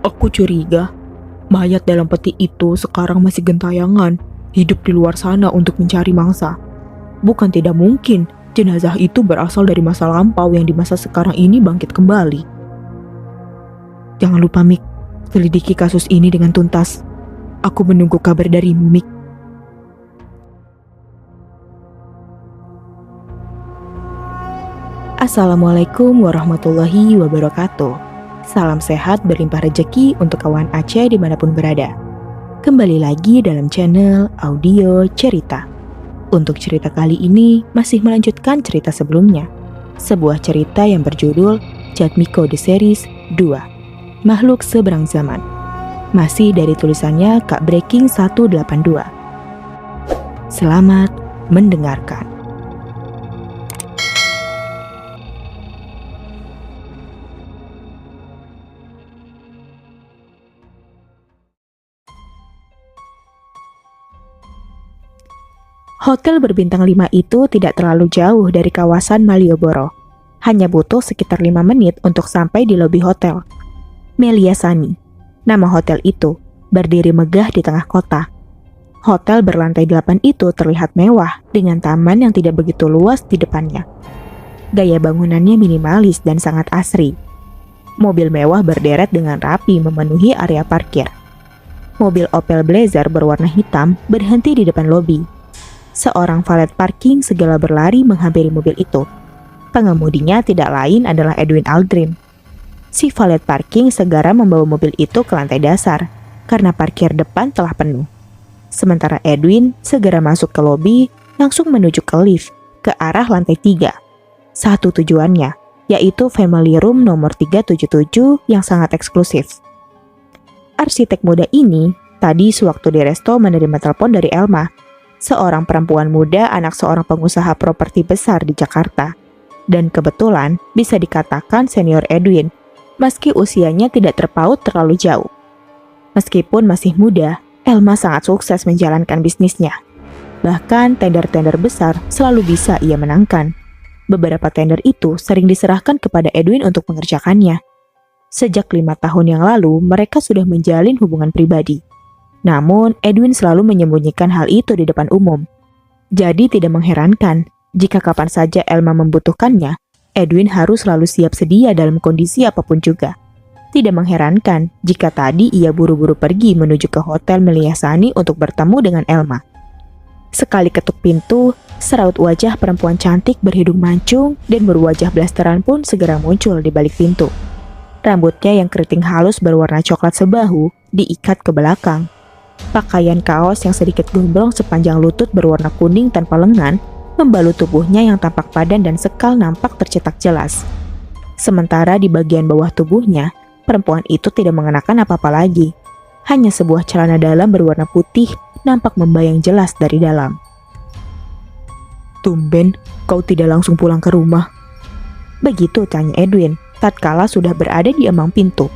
Aku curiga mayat dalam peti itu sekarang masih gentayangan, hidup di luar sana untuk mencari mangsa. Bukan tidak mungkin jenazah itu berasal dari masa lampau yang di masa sekarang ini bangkit kembali. Jangan lupa, Mik, selidiki kasus ini dengan tuntas. Aku menunggu kabar darimu, Mik. Assalamualaikum warahmatullahi wabarakatuh. Salam sehat berlimpah rejeki untuk kawan Aceh dimanapun berada. Kembali lagi dalam channel audio cerita. Untuk cerita kali ini masih melanjutkan cerita sebelumnya. Sebuah cerita yang berjudul Jatmiko The Series 2, Makhluk Seberang Zaman. Masih dari tulisannya Kak Breaking 182. Selamat mendengarkan. Hotel berbintang 5 itu tidak terlalu jauh dari kawasan Malioboro. Hanya butuh sekitar 5 menit untuk sampai di lobi hotel. Melia Sani, nama hotel itu, berdiri megah di tengah kota. Hotel berlantai 8 itu terlihat mewah dengan taman yang tidak begitu luas di depannya. Gaya bangunannya minimalis dan sangat asri. Mobil mewah berderet dengan rapi memenuhi area parkir. Mobil Opel Blazer berwarna hitam berhenti di depan lobi. Seorang valet parking segera berlari menghampiri mobil itu. Pengemudinya tidak lain adalah Edwin Aldrin. Si valet parking segera membawa mobil itu ke lantai dasar karena parkir depan telah penuh. Sementara Edwin segera masuk ke lobi langsung menuju ke lift ke arah lantai 3. Satu tujuannya, yaitu family room nomor 377 yang sangat eksklusif. Arsitek muda ini tadi sewaktu di resto menerima telepon dari Elma, seorang perempuan muda anak seorang pengusaha properti besar di Jakarta. Dan kebetulan bisa dikatakan senior Edwin, meski usianya tidak terpaut terlalu jauh. Meskipun masih muda, Elma sangat sukses menjalankan bisnisnya. Bahkan tender-tender besar selalu bisa ia menangkan. Beberapa tender itu sering diserahkan kepada Edwin untuk mengerjakannya. Sejak 5 tahun yang lalu, mereka sudah menjalin hubungan pribadi. Namun, Edwin selalu menyembunyikan hal itu di depan umum. Jadi tidak mengherankan jika kapan saja Elma membutuhkannya, Edwin harus selalu siap sedia dalam kondisi apapun juga. Tidak mengherankan jika tadi ia buru-buru pergi menuju ke Hotel Melia Sani untuk bertemu dengan Elma. Sekali ketuk pintu, seraut wajah perempuan cantik berhidung mancung dan berwajah blasteran pun segera muncul di balik pintu. Rambutnya yang keriting halus berwarna coklat sebahu diikat ke belakang. Pakaian kaos yang sedikit gombrong sepanjang lutut berwarna kuning tanpa lengan membalut tubuhnya yang tampak padan dan sekal nampak tercetak jelas. Sementara di bagian bawah tubuhnya, perempuan itu tidak mengenakan apa-apa lagi. Hanya sebuah celana dalam berwarna putih nampak membayang jelas dari dalam. "Tumben, kau tidak langsung pulang ke rumah?" Begitu tanya Edwin, tatkala sudah berada di ambang pintu.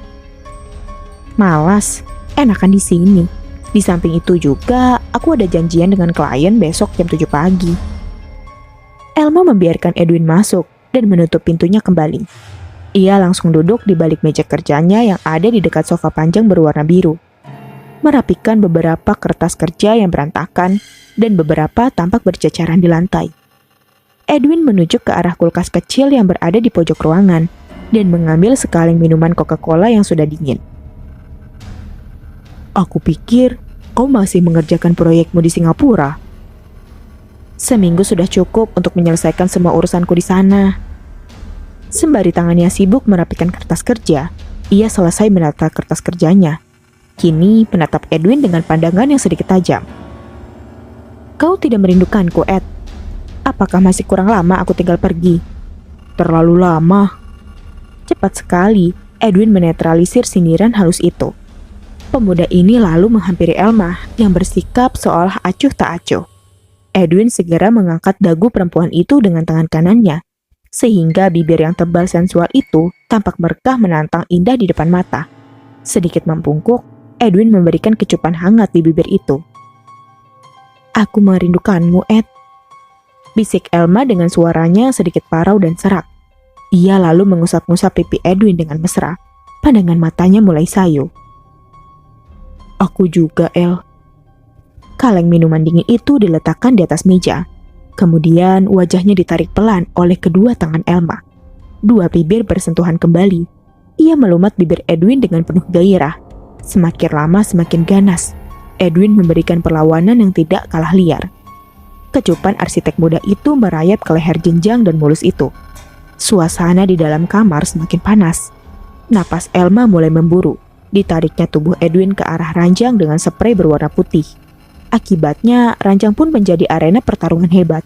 "Malas, enakan di sini. Di samping itu juga, aku ada janjian dengan klien besok jam 7 pagi. Elma membiarkan Edwin masuk dan menutup pintunya kembali. Ia langsung duduk di balik meja kerjanya yang ada di dekat sofa panjang berwarna biru. Merapikan beberapa kertas kerja yang berantakan dan beberapa tampak berceceran di lantai. Edwin menuju ke arah kulkas kecil yang berada di pojok ruangan dan mengambil sekaleng minuman Coca-Cola yang sudah dingin. "Aku pikir kau masih mengerjakan proyekmu di Singapura." "Seminggu sudah cukup untuk menyelesaikan semua urusanku di sana." Sembari tangannya sibuk merapikan kertas kerja, ia selesai menata kertas kerjanya. Kini menatap Edwin dengan pandangan yang sedikit tajam. "Kau tidak merindukanku, Ed? Apakah masih kurang lama aku tinggal pergi?" "Terlalu lama." Cepat sekali, Edwin menetralisir sindiran halus itu. Pemuda ini lalu menghampiri Elma yang bersikap seolah acuh tak acuh. Edwin segera mengangkat dagu perempuan itu dengan tangan kanannya, sehingga bibir yang tebal sensual itu tampak berkah menantang indah di depan mata. Sedikit membungkuk, Edwin memberikan kecupan hangat di bibir itu. "Aku merindukanmu, Ed," bisik Elma dengan suaranya sedikit parau dan serak. Ia lalu mengusap-ngusap pipi Edwin dengan mesra. Pandangan matanya mulai sayu. Aku juga, El. Kaleng minuman dingin itu diletakkan di atas meja. Kemudian wajahnya ditarik pelan oleh kedua tangan Elma. Dua bibir bersentuhan kembali. Ia melumat bibir Edwin dengan penuh gairah. Semakin lama semakin ganas. Edwin memberikan perlawanan yang tidak kalah liar. Kecupan arsitek muda itu merayap ke leher jenjang dan mulus itu. Suasana di dalam kamar semakin panas. Napas Elma mulai memburu. Ditariknya tubuh Edwin ke arah ranjang dengan spray berwarna putih. Akibatnya, ranjang pun menjadi arena pertarungan hebat.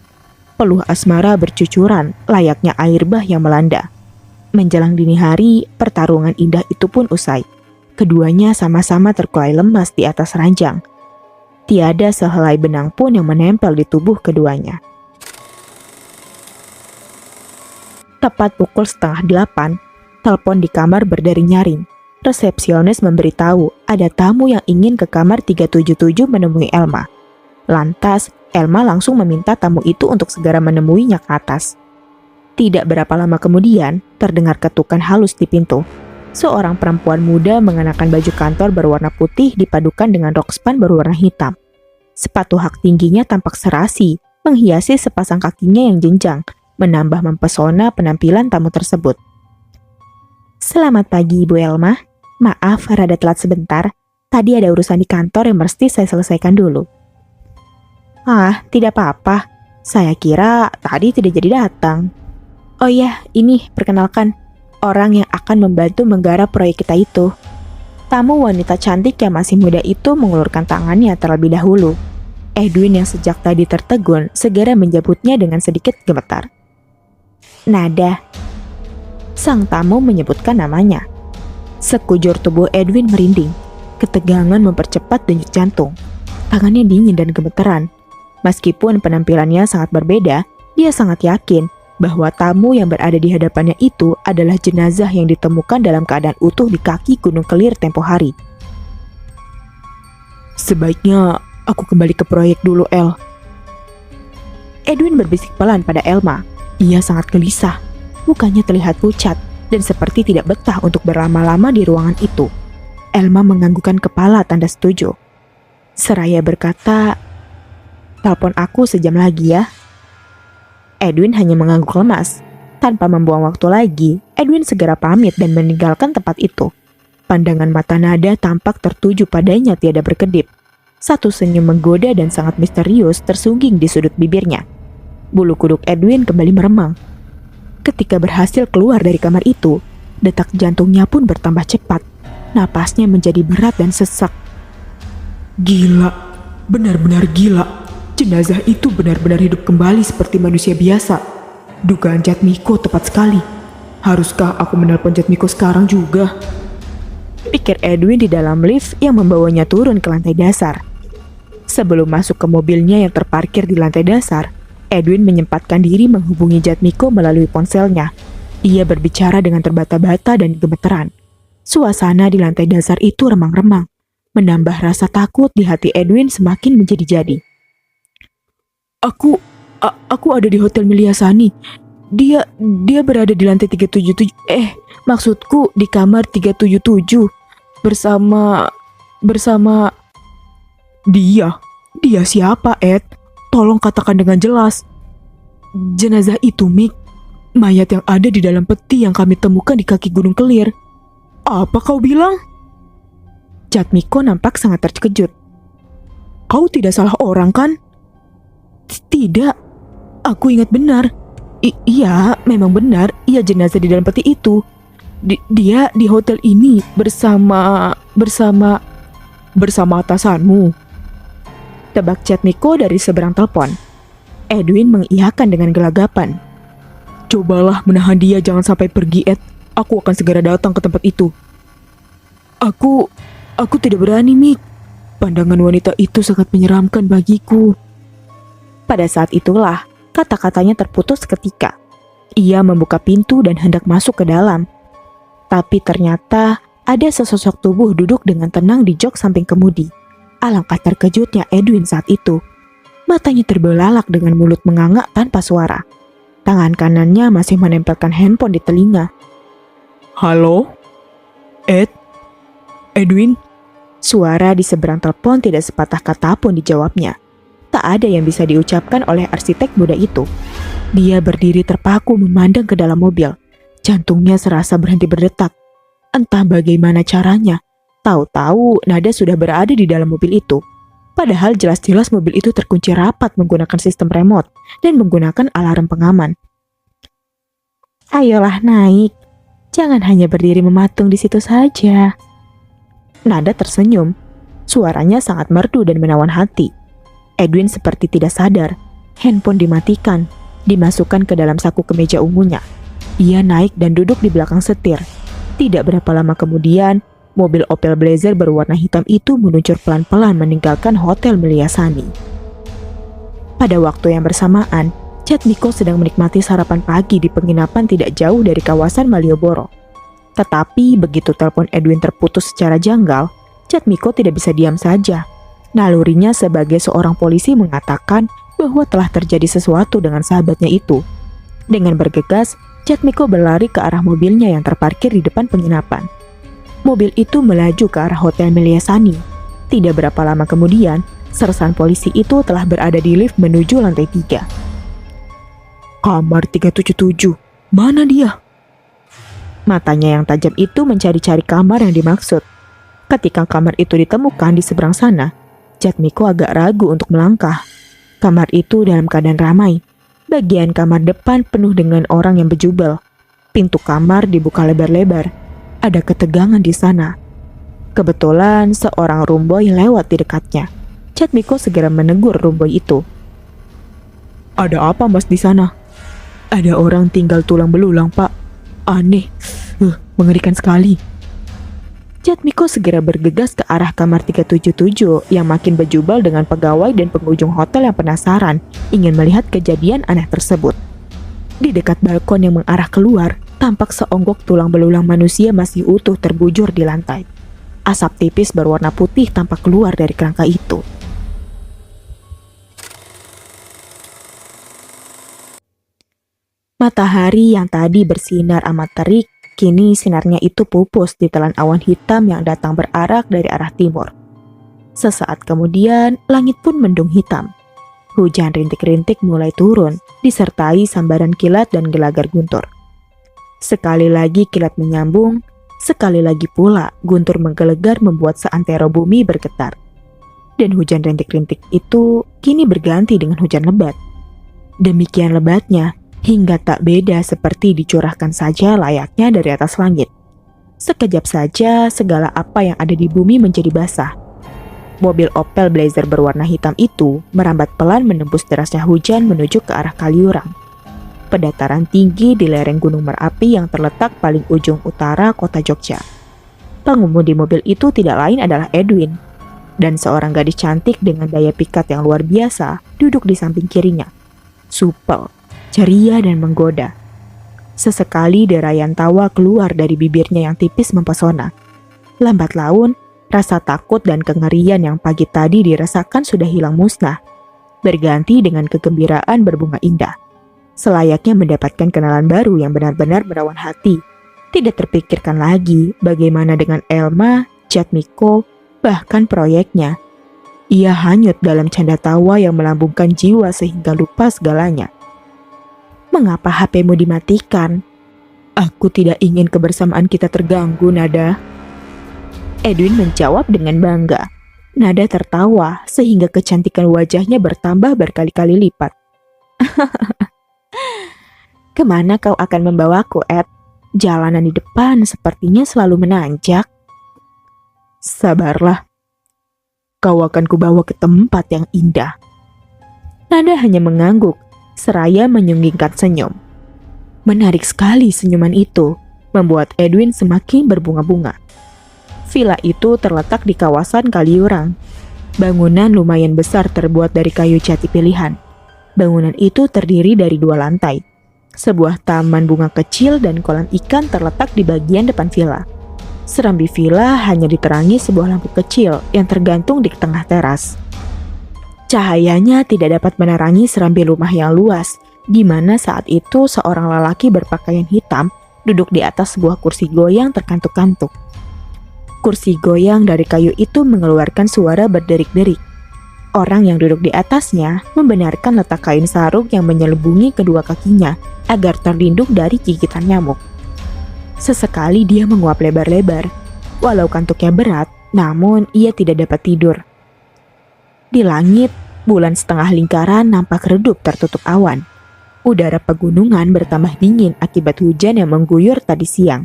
Peluh asmara bercucuran, layaknya air bah yang melanda. Menjelang dini hari, pertarungan indah itu pun usai. Keduanya sama-sama terkulai lemas di atas ranjang. Tiada sehelai benang pun yang menempel di tubuh keduanya. Tepat pukul 7:30, telepon di kamar berdering nyaring. Resepsionis memberitahu ada tamu yang ingin ke kamar 377 menemui Elma. Lantas, Elma langsung meminta tamu itu untuk segera menemuinya ke atas. Tidak berapa lama kemudian, terdengar ketukan halus di pintu. Seorang perempuan muda mengenakan baju kantor berwarna putih dipadukan dengan rok span berwarna hitam. Sepatu hak tingginya tampak serasi, menghiasi sepasang kakinya yang jenjang, menambah mempesona penampilan tamu tersebut. Selamat pagi, Ibu Elma. Maaf, rada telat sebentar. Tadi ada urusan di kantor yang mesti saya selesaikan dulu. Ah, tidak apa-apa. Saya kira tadi tidak jadi datang. Oh iya, ini perkenalkan. Orang yang akan membantu menggarap proyek kita itu. Tamu wanita cantik yang masih muda itu mengulurkan tangannya terlebih dahulu. Edwin yang sejak tadi tertegun segera menjemputnya dengan sedikit gemetar. Nada. Sang tamu menyebutkan namanya. Sekujur tubuh Edwin merinding. Ketegangan mempercepat denyut jantung. Tangannya dingin dan gemeteran. Meskipun penampilannya sangat berbeda, dia sangat yakin bahwa tamu yang berada di hadapannya itu adalah jenazah yang ditemukan dalam keadaan utuh di kaki Gunung Kelir tempo hari. Sebaiknya aku kembali ke proyek dulu, El. Edwin berbisik pelan pada Elma. Ia sangat gelisah. Mukanya terlihat pucat dan seperti tidak betah untuk berlama-lama di ruangan itu. Elma menganggukkan kepala tanda setuju. Seraya berkata, "Telepon aku sejam lagi ya." Edwin hanya mengangguk lemas. Tanpa membuang waktu lagi, Edwin segera pamit dan meninggalkan tempat itu. Pandangan mata Nada tampak tertuju padanya tiada berkedip. Satu senyum menggoda dan sangat misterius tersungging di sudut bibirnya. Bulu kuduk Edwin kembali meremang. Ketika berhasil keluar dari kamar itu, detak jantungnya pun bertambah cepat. Napasnya menjadi berat dan sesak. Gila, benar-benar gila. Jenazah itu benar-benar hidup kembali seperti manusia biasa. Dugaan Jatmiko tepat sekali. Haruskah aku menelpon Jatmiko sekarang juga? Pikir Edwin di dalam lift yang membawanya turun ke lantai dasar. Sebelum masuk ke mobilnya yang terparkir di lantai dasar, Edwin menyempatkan diri menghubungi Jatmiko melalui ponselnya. Ia berbicara dengan terbata-bata dan gemeteran. Suasana di lantai dasar itu remang-remang. Menambah rasa takut di hati Edwin semakin menjadi-jadi. Aku ada di Hotel Miliasani. Dia berada di lantai 377. Maksudku di kamar 377. Bersama... Dia siapa, Ed? Tolong katakan dengan jelas. Jenazah itu, Mik. Mayat yang ada di dalam peti yang kami temukan di kaki Gunung Kelir. Apa kau bilang? Jatmiko nampak sangat terkejut. Kau tidak salah orang, kan? Tidak. Aku ingat benar. Iya, memang benar. Ia jenazah di dalam peti itu. Dia di hotel ini bersama atasanmu. Tebak Jatmiko dari seberang telepon. Edwin mengiyakan dengan gelagapan. Cobalah menahan dia, jangan sampai pergi, Ed. Aku akan segera datang ke tempat itu. Aku tidak berani, Mik. Pandangan wanita itu sangat menyeramkan bagiku. Pada saat itulah, kata-katanya terputus seketika. Ia membuka pintu dan hendak masuk ke dalam. Tapi ternyata ada sesosok tubuh duduk dengan tenang di jok samping kemudi. Alangkah terkejutnya Edwin saat itu. Matanya terbelalak dengan mulut menganga tanpa suara. Tangan kanannya masih menempelkan handphone di telinga. Halo? Ed? Edwin? Suara di seberang telepon tidak sepatah kata pun dijawabnya. Tak ada yang bisa diucapkan oleh arsitek muda itu. Dia berdiri terpaku memandang ke dalam mobil. Jantungnya serasa berhenti berdetak. Entah bagaimana caranya, tahu-tahu Nada sudah berada di dalam mobil itu. Padahal jelas-jelas mobil itu terkunci rapat menggunakan sistem remote dan menggunakan alarm pengaman. Ayolah naik, jangan hanya berdiri mematung di situ saja. Nada tersenyum, suaranya sangat merdu dan menawan hati. Edwin seperti tidak sadar, handphone dimatikan, dimasukkan ke dalam saku kemeja ungunya. Ia naik dan duduk di belakang setir. Tidak berapa lama kemudian, mobil Opel Blazer berwarna hitam itu meluncur pelan-pelan meninggalkan Hotel Meliasani. Pada waktu yang bersamaan, Jatmiko sedang menikmati sarapan pagi di penginapan tidak jauh dari kawasan Malioboro. Tetapi begitu telepon Edwin terputus secara janggal, Jatmiko tidak bisa diam saja. Nalurinya sebagai seorang polisi mengatakan bahwa telah terjadi sesuatu dengan sahabatnya itu. Dengan bergegas, Jatmiko berlari ke arah mobilnya yang terparkir di depan penginapan. Mobil itu melaju ke arah Hotel Meliasani. Tidak berapa lama kemudian, sersan polisi itu telah berada di lift menuju lantai 3. Kamar 377, mana dia? Matanya yang tajam itu mencari-cari kamar yang dimaksud. Ketika kamar itu ditemukan di seberang sana, Jatmiko agak ragu untuk melangkah. Kamar itu dalam keadaan ramai. Bagian kamar depan penuh dengan orang yang bejubel. Pintu kamar dibuka lebar-lebar. Ada ketegangan di sana. Kebetulan seorang rumboy lewat di dekatnya. Jatmiko segera menegur rumboy itu. Ada apa mas di sana? Ada orang tinggal tulang belulang, Pak. Aneh, mengerikan sekali. Jatmiko segera bergegas ke arah kamar 377 yang makin bejubel dengan pegawai dan pengunjung hotel yang penasaran ingin melihat kejadian aneh tersebut. Di dekat balkon yang mengarah keluar, tampak seonggok tulang belulang manusia masih utuh terbujur di lantai. Asap tipis berwarna putih tampak keluar dari kerangka itu. Matahari yang tadi bersinar amat terik, kini sinarnya itu pupus ditelan awan hitam yang datang berarak dari arah timur. Sesaat kemudian, langit pun mendung hitam. Hujan rintik-rintik mulai turun, disertai sambaran kilat dan gelagar guntur. Sekali lagi kilat menyambung, sekali lagi pula guntur menggelegar membuat seantero bumi bergetar. Dan hujan rintik-rintik itu kini berganti dengan hujan lebat. Demikian lebatnya, hingga tak beda seperti dicurahkan saja layaknya dari atas langit. Sekejap saja segala apa yang ada di bumi menjadi basah. Mobil Opel Blazer berwarna hitam itu merambat pelan menembus derasnya hujan menuju ke arah Kaliurang. Pendataran tinggi di lereng Gunung Merapi yang terletak paling ujung utara kota Jogja. Pengemudi mobil itu tidak lain adalah Edwin. Dan seorang gadis cantik dengan daya pikat yang luar biasa duduk di samping kirinya. Supel, ceria dan menggoda. Sesekali derayan tawa keluar dari bibirnya yang tipis mempesona. Lambat laun, rasa takut dan kengerian yang pagi tadi dirasakan sudah hilang musnah, berganti dengan kegembiraan berbunga indah. Selayaknya mendapatkan kenalan baru yang benar-benar menawan hati. Tidak terpikirkan lagi bagaimana dengan Elma, Jatmiko, bahkan proyeknya. Ia hanyut dalam canda tawa yang melambungkan jiwa sehingga lupa segalanya. Mengapa HP-mu dimatikan? Aku tidak ingin kebersamaan kita terganggu, Nada. Edwin menjawab dengan bangga. Nada tertawa sehingga kecantikan wajahnya bertambah berkali-kali lipat. Kemana kau akan membawaku, Ed? Jalanan di depan sepertinya selalu menanjak. Sabarlah. Kau akan kubawa ke tempat yang indah. Nada hanya mengangguk, seraya menyunggingkan senyum. Menarik sekali senyuman itu, membuat Edwin semakin berbunga-bunga. Villa itu terletak di kawasan Kaliurang. Bangunan lumayan besar terbuat dari kayu jati pilihan. Bangunan itu terdiri dari 2 lantai. Sebuah taman bunga kecil dan kolam ikan terletak di bagian depan villa. Serambi villa hanya diterangi sebuah lampu kecil yang tergantung di tengah teras. Cahayanya tidak dapat menerangi serambi rumah yang luas, di mana saat itu seorang lelaki berpakaian hitam duduk di atas sebuah kursi goyang terkantuk-kantuk. Kursi goyang dari kayu itu mengeluarkan suara berderik-derik. Orang yang duduk di atasnya membenarkan letak kain sarung yang menyelubungi kedua kakinya agar terlindung dari gigitan nyamuk. Sesekali dia menguap lebar-lebar. Walau kantuknya berat, namun ia tidak dapat tidur. Di langit, bulan setengah lingkaran nampak redup tertutup awan. Udara pegunungan bertambah dingin akibat hujan yang mengguyur tadi siang.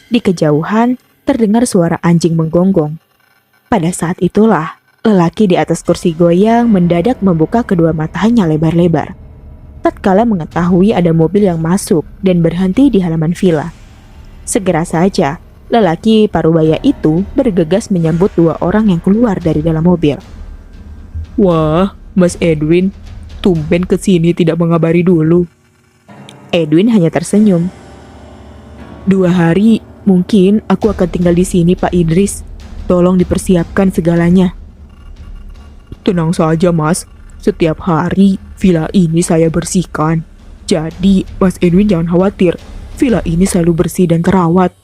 Di kejauhan, terdengar suara anjing menggonggong. Pada saat itulah, lelaki di atas kursi goyang mendadak membuka kedua matanya lebar-lebar. Tatkala mengetahui ada mobil yang masuk dan berhenti di halaman villa. Segera saja, lelaki parubaya itu bergegas menyambut dua orang yang keluar dari dalam mobil. Wah, Mas Edwin, tumben kesini tidak mengabari dulu. Edwin hanya tersenyum. 2 hari, mungkin aku akan tinggal di sini, Pak Idris. Tolong dipersiapkan segalanya. Tenang saja, Mas. Setiap hari, villa ini saya bersihkan. Jadi, Mas Edwin jangan khawatir. Villa ini selalu bersih dan terawat.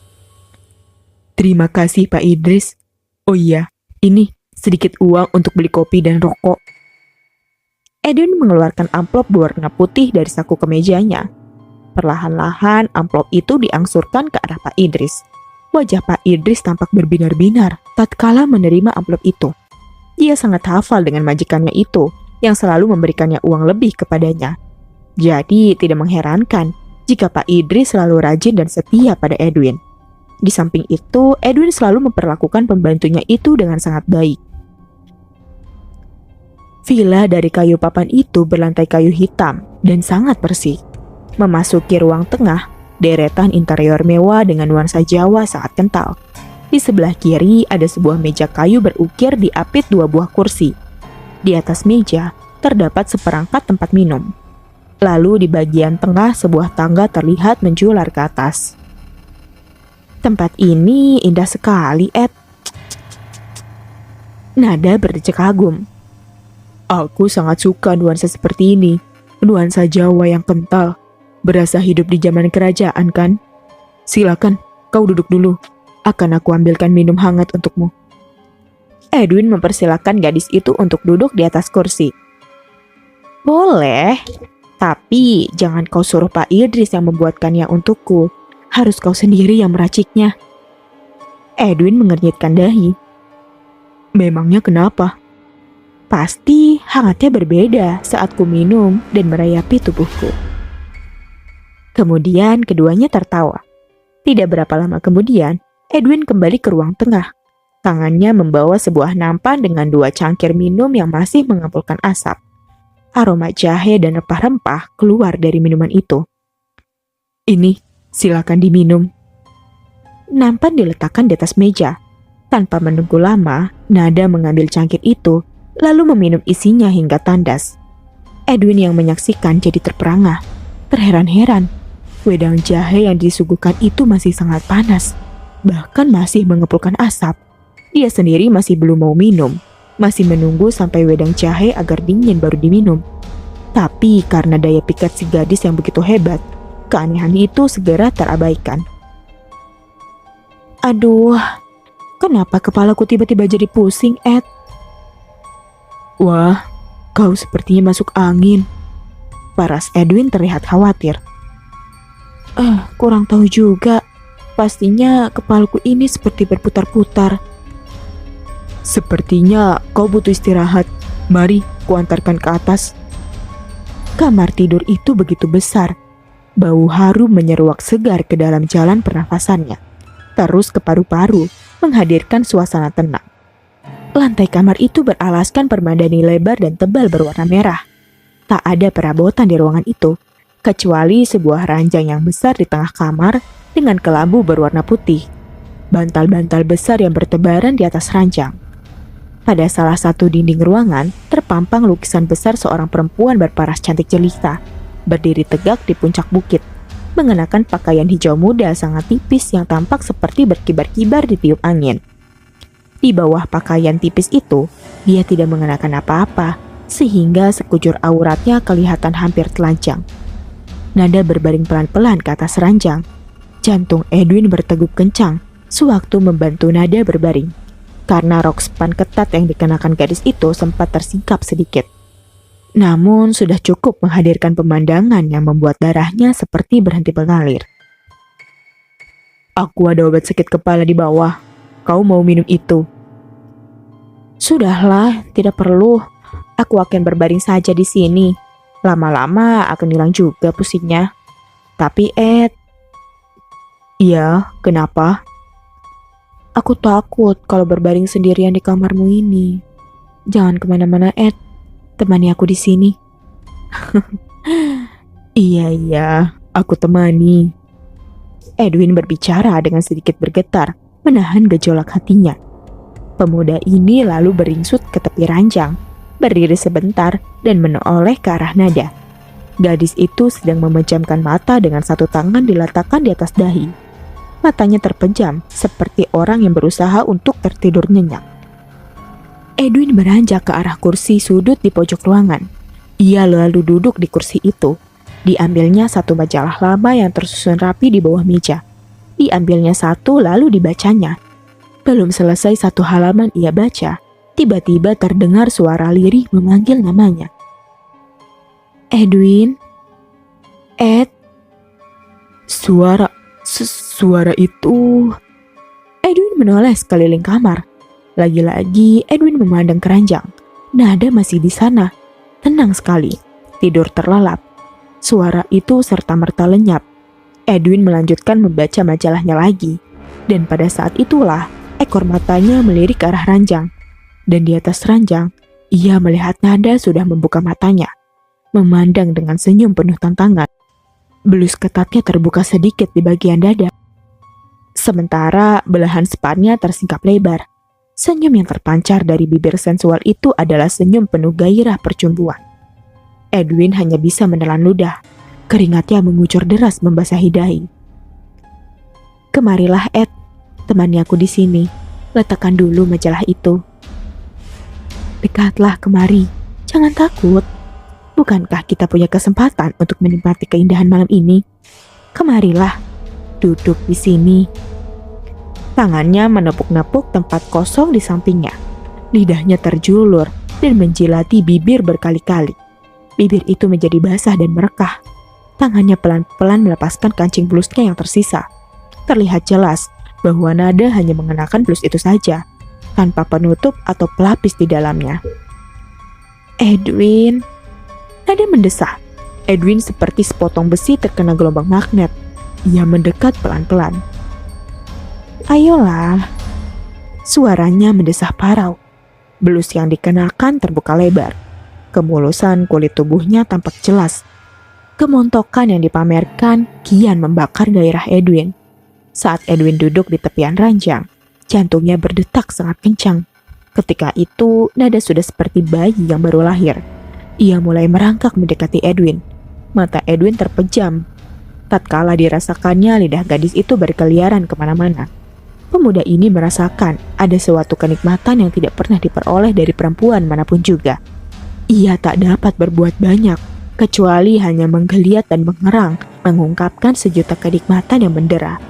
Terima kasih, Pak Idris. Oh iya, ini sedikit uang untuk beli kopi dan rokok. Edwin mengeluarkan amplop berwarna putih dari saku kemejanya. Perlahan-lahan amplop itu diangsurkan ke arah Pak Idris. Wajah Pak Idris tampak berbinar-binar tatkala menerima amplop itu. Dia sangat hafal dengan majikannya itu yang selalu memberikannya uang lebih kepadanya. Jadi tidak mengherankan jika Pak Idris selalu rajin dan setia pada Edwin. Di samping itu, Edwin selalu memperlakukan pembantunya itu dengan sangat baik. Villa dari kayu papan itu berlantai kayu hitam dan sangat bersih. Memasuki ruang tengah, deretan interior mewah dengan nuansa Jawa sangat kental. Di sebelah kiri ada sebuah meja kayu berukir diapit 2 buah kursi. Di atas meja terdapat seperangkat tempat minum. Lalu di bagian tengah sebuah tangga terlihat menjular ke atas. Tempat ini indah sekali, Ed. Nada berdecak kagum. Aku sangat suka nuansa seperti ini. Nuansa Jawa yang kental. Berasa hidup di zaman kerajaan, kan? Silakan, kau duduk dulu. Akan aku ambilkan minum hangat untukmu. Edwin mempersilahkan gadis itu untuk duduk di atas kursi. Boleh, tapi jangan kau suruh Pak Idris yang membuatkannya untukku. Harus kau sendiri yang meraciknya. Edwin mengernyitkan dahi. Memangnya kenapa? Pasti hangatnya berbeda saat ku minum dan merayapi tubuhku. Kemudian keduanya tertawa. Tidak berapa lama kemudian, Edwin kembali ke ruang tengah. Tangannya membawa sebuah nampan dengan 2 cangkir minum yang masih mengepulkan asap. Aroma jahe dan rempah-rempah keluar dari minuman itu. Ini, silakan diminum. Nampan diletakkan di atas meja. Tanpa menunggu lama, Nada mengambil cangkir itu, lalu meminum isinya hingga tandas. Edwin yang menyaksikan jadi terperangah, terheran-heran. Wedang jahe yang disuguhkan itu masih sangat panas, bahkan masih mengepulkan asap. Dia sendiri masih belum mau minum, masih menunggu sampai wedang jahe agar dingin baru diminum. Tapi karena daya pikat si gadis yang begitu hebat, keanehan itu segera terabaikan. Aduh, kenapa kepalaku tiba-tiba jadi pusing, Ed? Wah, kau sepertinya masuk angin. Paras Edwin terlihat khawatir. Kurang tahu juga. Pastinya kepalaku ini seperti berputar-putar. Sepertinya kau butuh istirahat. Mari, kuantarkan ke atas. Kamar tidur itu begitu besar. Bau harum menyeruak segar ke dalam jalan pernafasannya. Terus ke paru-paru, menghadirkan suasana tenang. Lantai kamar itu beralaskan permadani lebar dan tebal berwarna merah. Tak ada perabotan di ruangan itu, kecuali sebuah ranjang yang besar di tengah kamar dengan kelambu berwarna putih. Bantal-bantal besar yang bertebaran di atas ranjang. Pada salah satu dinding ruangan, terpampang lukisan besar seorang perempuan berparas cantik jelita, berdiri tegak di puncak bukit, mengenakan pakaian hijau muda sangat tipis yang tampak seperti berkibar-kibar di tiup angin. Di bawah pakaian tipis itu, dia tidak mengenakan apa-apa, sehingga sekujur auratnya kelihatan hampir telanjang. Nada berbaring pelan-pelan ke atas ranjang. Jantung Edwin bertegup kencang sewaktu membantu Nada berbaring, karena rok span ketat yang dikenakan gadis itu sempat tersingkap sedikit. Namun sudah cukup menghadirkan pemandangan yang membuat darahnya seperti berhenti mengalir. Aku ada obat sakit kepala di bawah. Kau mau minum itu? Sudahlah, tidak perlu. Aku akan berbaring saja di sini. Lama-lama akan hilang juga pusingnya. Tapi Iya, kenapa? aku takut kalau berbaring sendirian di kamarmu ini. Jangan kemana-mana, Ed. Temani aku di sini. Iya, aku temani. Edwin berbicara dengan sedikit bergetar, menahan gejolak hatinya. Pemuda ini lalu beringsut ke tepi ranjang, berdiri sebentar dan menoleh ke arah Nada. Gadis itu sedang memejamkan mata dengan satu tangan diletakkan di atas dahi. Matanya terpejam seperti orang yang berusaha untuk tertidur nyenyak. Edwin beranjak ke arah kursi sudut di pojok ruangan. Ia lalu duduk di kursi itu. Diambilnya satu majalah lama yang tersusun rapi di bawah meja. Diambilnya satu lalu dibacanya. Belum selesai satu halaman ia baca, tiba-tiba terdengar suara lirih memanggil namanya. Edwin? Ed? Suara itu... Edwin menoleh sekeliling kamar. Lagi-lagi Edwin memandang keranjang. Nada masih di sana. Tenang sekali. Tidur terlelap. Suara itu serta-merta lenyap. Edwin melanjutkan membaca majalahnya lagi. Dan pada saat itulah, ekor matanya melirik ke arah ranjang. Dan di atas ranjang, ia melihat Nada sudah membuka matanya. Memandang dengan senyum penuh tantangan. Belus ketatnya terbuka sedikit di bagian dada. Sementara belahan spannya tersingkap lebar. Senyum yang terpancar dari bibir sensual itu adalah senyum penuh gairah percumbuan. Edwin hanya bisa menelan ludah. Keringatnya mengucur deras membasahi dahi. Kemarilah, Ed. Temani aku di sini. Letakkan dulu majalah itu. Dekatlah kemari. Jangan takut. Bukankah kita punya kesempatan untuk menikmati keindahan malam ini? Kemarilah. Duduk di sini. Tangannya menepuk-nepuk tempat kosong di sampingnya. Lidahnya terjulur dan menjilati bibir berkali-kali. Bibir itu menjadi basah dan merekah. Tangannya pelan-pelan melepaskan kancing blusnya yang tersisa. Terlihat jelas bahwa Nada hanya mengenakan blus itu saja, tanpa penutup atau pelapis di dalamnya. Edwin. Nada mendesah. Edwin seperti sepotong besi terkena gelombang magnet. Ia mendekat pelan-pelan. Ayolah. Suaranya mendesah parau. Blus yang dikenakan terbuka lebar. Kemulusan kulit tubuhnya tampak jelas. Kemontokan yang dipamerkan kian membakar gairah Edwin. Saat Edwin duduk di tepian ranjang, jantungnya berdetak sangat kencang. Ketika itu, Nada sudah seperti bayi yang baru lahir. Ia mulai merangkak mendekati Edwin. Mata Edwin terpejam. Tatkala dirasakannya, lidah gadis itu berkeliaran kemana-mana. Pemuda ini merasakan ada suatu kenikmatan yang tidak pernah diperoleh dari perempuan manapun juga. Ia tak dapat berbuat banyak, kecuali hanya menggeliat dan mengerang, mengungkapkan sejuta kenikmatan yang mendera.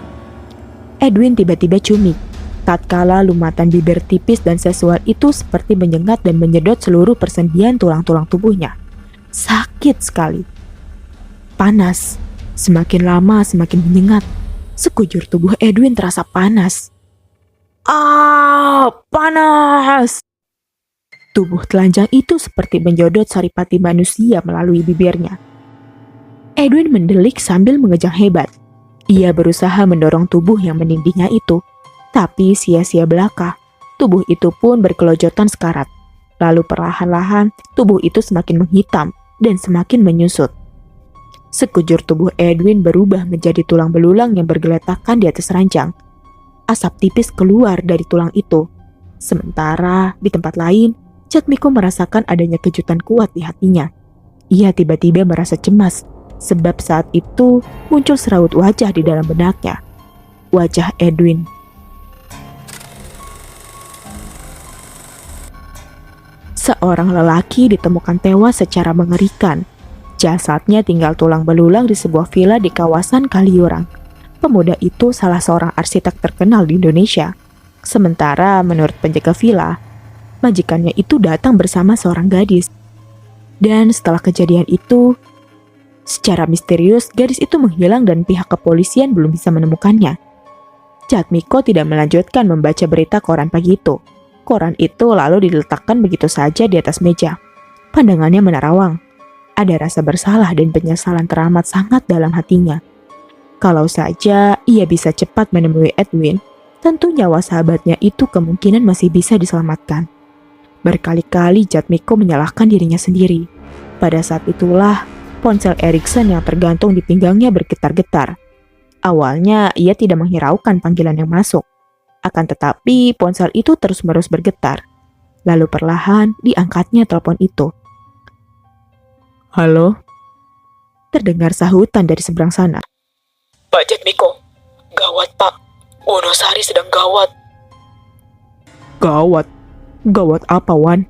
Edwin tiba-tiba cumik, tatkala lumatan bibir tipis dan sensual itu seperti menyengat dan menyedot seluruh persendian tulang-tulang tubuhnya. Sakit sekali. Panas. Semakin lama semakin menyengat. Sekujur tubuh Edwin terasa panas. Panas! Tubuh telanjang itu seperti menjodot saripati manusia melalui bibirnya. Edwin mendelik sambil mengejang hebat. Ia berusaha mendorong tubuh yang menindihnya itu, tapi sia-sia belaka. Tubuh itu pun berkelojotan sekarat. Lalu perlahan-lahan tubuh itu semakin menghitam dan semakin menyusut. Sekujur tubuh Edwin berubah menjadi tulang belulang yang bergeletakan di atas ranjang. Asap tipis keluar dari tulang itu. Sementara di tempat lain, Jatmiko merasakan adanya kejutan kuat di hatinya. Ia tiba-tiba merasa cemas, sebab saat itu muncul seraut wajah di dalam benaknya. Wajah Edwin. Seorang lelaki ditemukan tewas secara mengerikan. Jasadnya tinggal tulang belulang di sebuah villa di kawasan Kaliurang. Pemuda itu salah seorang arsitek terkenal di Indonesia. Sementara menurut penjaga villa, majikannya itu datang bersama seorang gadis. Dan setelah kejadian itu, secara misterius gadis itu menghilang dan pihak kepolisian belum bisa menemukannya. Jatmiko tidak melanjutkan membaca berita koran pagi itu. Koran itu lalu diletakkan begitu saja di atas meja. Pandangannya menerawang. Ada rasa bersalah dan penyesalan teramat sangat dalam hatinya. Kalau saja ia bisa cepat menemui Edwin, tentu nyawa sahabatnya itu kemungkinan masih bisa diselamatkan. Berkali-kali Jatmiko menyalahkan dirinya sendiri. Pada saat itulah, ponsel Erickson yang tergantung di pinggangnya bergetar-getar. Awalnya ia tidak menghiraukan panggilan yang masuk. Akan tetapi ponsel itu terus-menerus bergetar. Lalu perlahan diangkatnya telepon itu. Halo? Terdengar sahutan dari seberang sana. Pak Jatmiko, gawat Pak. Wonosari sedang gawat. Gawat? Gawat apa, Wan?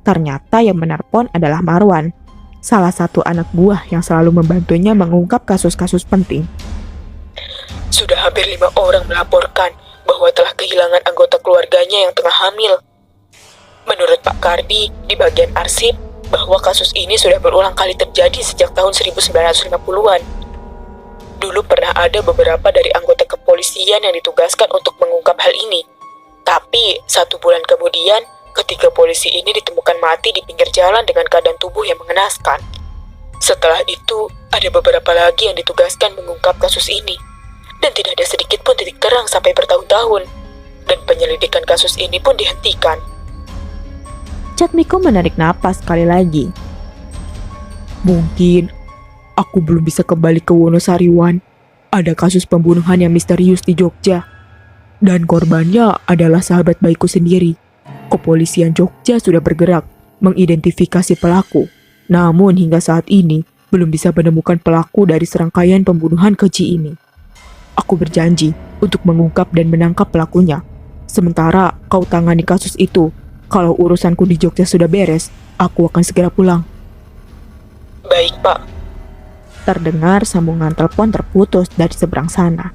Ternyata yang menelpon adalah Marwan, salah satu anak buah yang selalu membantunya mengungkap kasus-kasus penting. Sudah hampir 5 orang melaporkan bahwa telah kehilangan anggota keluarganya yang tengah hamil. Menurut Pak Kardi, di bagian arsip, bahwa kasus ini sudah berulang kali terjadi sejak tahun 1950-an. Dulu pernah ada beberapa dari anggota kepolisian yang ditugaskan untuk mengungkap hal ini. Tapi, 1 bulan kemudian, ketiga polisi ini ditemukan mati di pinggir jalan dengan keadaan tubuh yang mengenaskan. Setelah itu, ada beberapa lagi yang ditugaskan mengungkap kasus ini. Dan tidak ada sedikit pun titik terang sampai bertahun-tahun. Dan penyelidikan kasus ini pun dihentikan. Jatmiko menarik napas sekali lagi. Mungkin aku belum bisa kembali ke Wonosari, Wan. Ada kasus pembunuhan yang misterius di Jogja. Dan korbannya adalah sahabat baikku sendiri. Kepolisian Jogja sudah bergerak mengidentifikasi pelaku. Namun hingga saat ini belum bisa menemukan pelaku dari serangkaian pembunuhan keji ini. Aku berjanji untuk mengungkap dan menangkap pelakunya. Sementara kau tangani kasus itu. Kalau urusanku di Jogja sudah beres, aku akan segera pulang. Baik, Pak. Terdengar sambungan telepon terputus dari seberang sana.